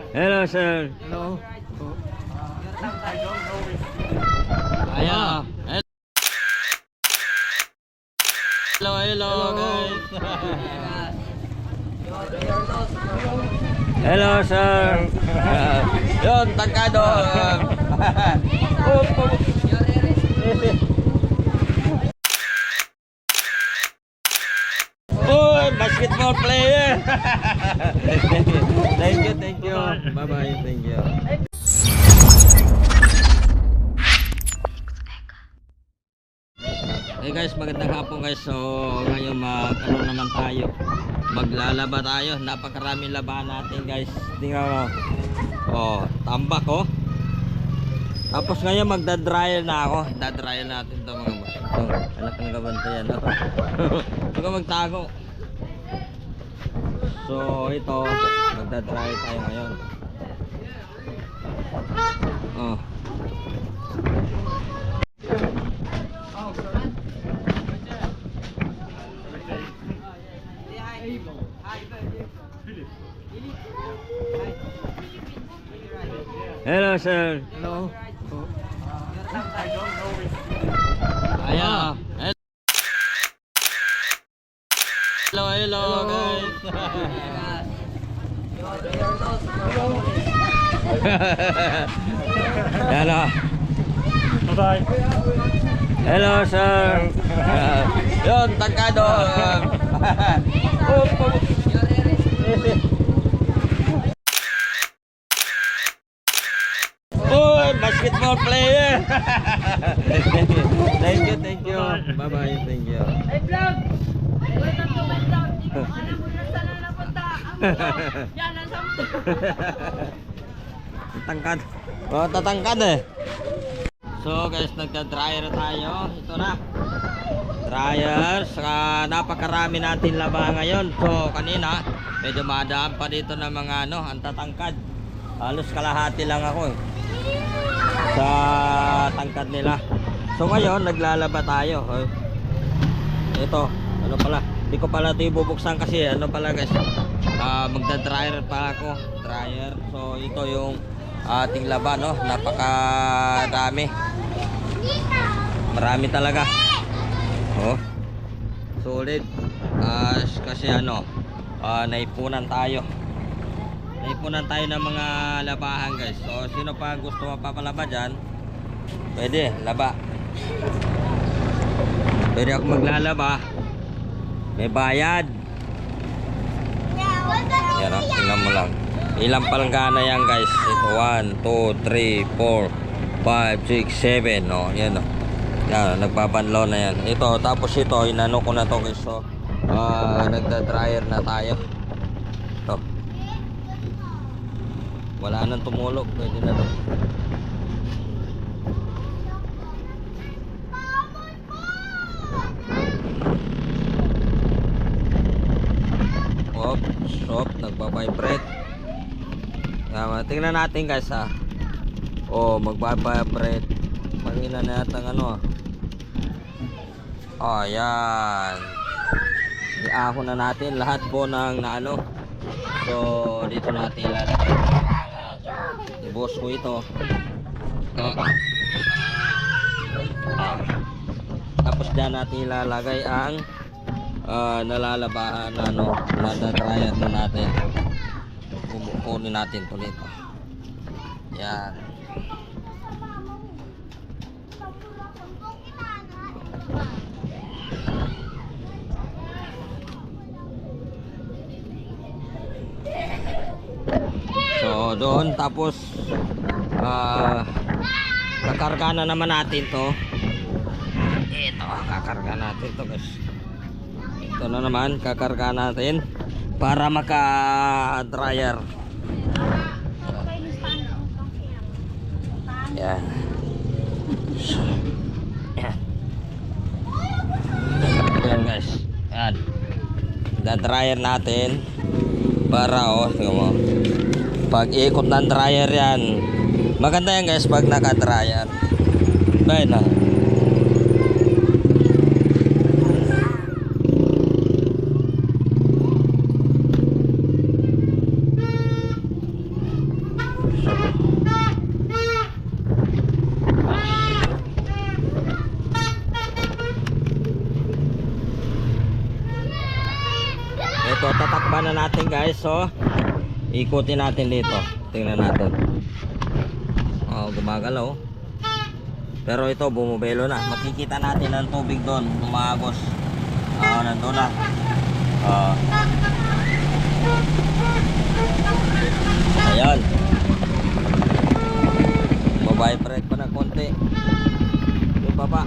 Hello, sir. Hello. Ayan. Hello, hello, guys. Hello, sir. Yun, tangkado. Oh, basketball player. Thank you, thank you. Bye-bye, thank you. Hey guys, magandang hapon guys. So ngayon ano naman tayo, maglalaba tayo. Napakaraming labahan natin guys. Tingnan mo. Oh, tambak oh. Tapos ngayon magda-dryer na ako. Da-dryer natin 'to mga boss. Ito, anak ng kabantayan. Huwag ka magtago. So ito, magda-dryer tayo ngayon. Oh. Hello, sir. Hello. Ayan. Hello, hello, guys. Hello. Bye-bye. Hello, sir. Yun, tangkado. Oh, basketball player. Thank you, thank you. Bye-bye, thank you. Hey vlog! Welcome to my vlog. Di ko alam kung saan na napunta. Yan ang sampo. Tangkad. Oh, tatangkad eh. So guys, nagda-dryer tayo. Ito na. Dryer. Saka napakarami natin laba ngayon. So kanina, medyo madaan pa dito ng mga ano, ang tatangkad. Halos kalahati lang ako eh, sa tangkad nila. So ngayon, naglalaba tayo. Ito, ano pala, hindi ko pala ito ibubuksan kasi ano pala guys, magda-dryer pa ako. Dryer. So ito yung ating laba, no? Napakadami. Marami talaga. Oh, solid. Kasi ano, naipunan tayo ng mga labahan guys. So sino pa gusto mapapalaba dyan, pwede laba, pwede ako maglalaba, may bayad. Yan o, tingnan mo lang ilang palangana yan guys. Ito 1, 2, 3, 4, 5, 6, 7 no? Yan o, yan, nagbabanlaw na yan. Ito, tapos ito inano ko na to guys. So nagda-dryer na tayo. Ito, wala nang tumulog, pwede na to. Stop, nagba-vibrate. Tingnan natin guys ha. Oh, magba-vibrate. Mahina na yata ang ano. Oh, yan. Iahon na natin lahat po ng naano. So, dito natin ilalagay. Ibuhos ko ito. Tapos dyan natin ilalagay ang nalalabahan ano, nada-dryer na natin. Kukunin natin ito dito. Yan. So doon, tapos kakarga na naman natin to. Ito, kakarga natin to guys. Ito na naman, kakarga natin para maka-dryer. Yan. Yan guys. Yan. Da-dryer natin para tingnan mo. Pag ikot ng dryer yan, maganda yan guys pag naka-dryer. Bayan na. ito, tatakpan na natin guys. So, ikutin natin dito. Tingnan natin. Oh, gumagalaw. Pero ito, bumubelo na. Makikita natin ang tubig doon. Umagos. Oh, nandun na. Oh. Ayan. Mabibrate pa na konti. Yung baba.